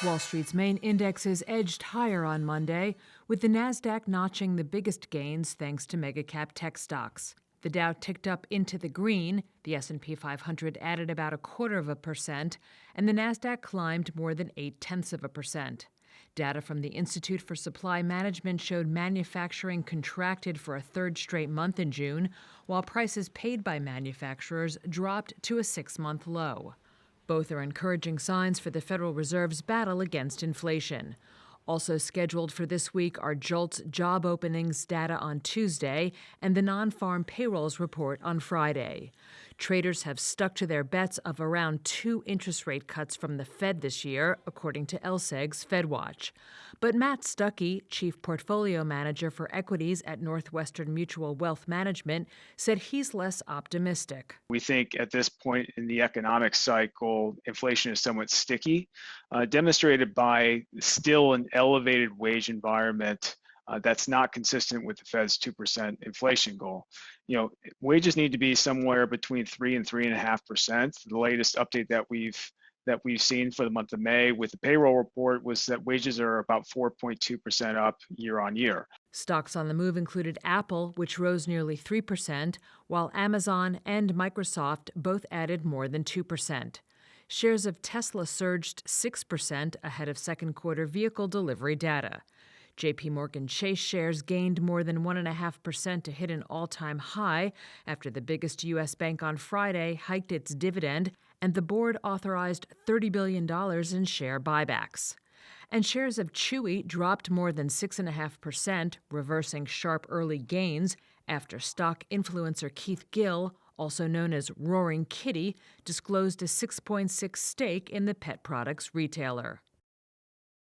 Wall Street's main indexes edged higher on Monday, with the Nasdaq notching the biggest gains thanks to megacap tech stocks. The Dow ticked up into the green, the S&P 500 added about 0.25%, and the Nasdaq climbed more than 0.8%. Data from the Institute for Supply Management showed manufacturing contracted for a third straight month in June, while prices paid by manufacturers dropped to a 6-month low. Both are encouraging signs for the Federal Reserve's battle against inflation. Also scheduled for this week are JOLTS job openings data on Tuesday and the non-farm payrolls report on Friday. Traders have stuck to their bets of around 2 interest rate cuts from the Fed this year, according to LSEG's FedWatch. But Matt Stuckey, chief portfolio manager for equities at Northwestern Mutual Wealth Management, said he's less optimistic. We think at this point in the economic cycle, inflation is somewhat sticky, demonstrated by still an elevated wage environment that's not consistent with the Fed's 2% inflation goal. Wages need to be somewhere between 3 and 3.5%. The latest update that we've seen for the month of May with the payroll report was that wages are about 4.2% up year on year. Stocks on the move included Apple, which rose nearly 3%, while Amazon and Microsoft both added more than 2%. Shares of Tesla surged 6% ahead of second quarter vehicle delivery data. J.P. Morgan Chase shares gained more than 1.5% to hit an all-time high after the biggest U.S. bank on Friday hiked its dividend and the board authorized $30 billion in share buybacks. And shares of Chewy dropped more than 6.5%, reversing sharp early gains after stock influencer Keith Gill, also known as Roaring Kitty, disclosed a 6.6 stake in the pet products retailer.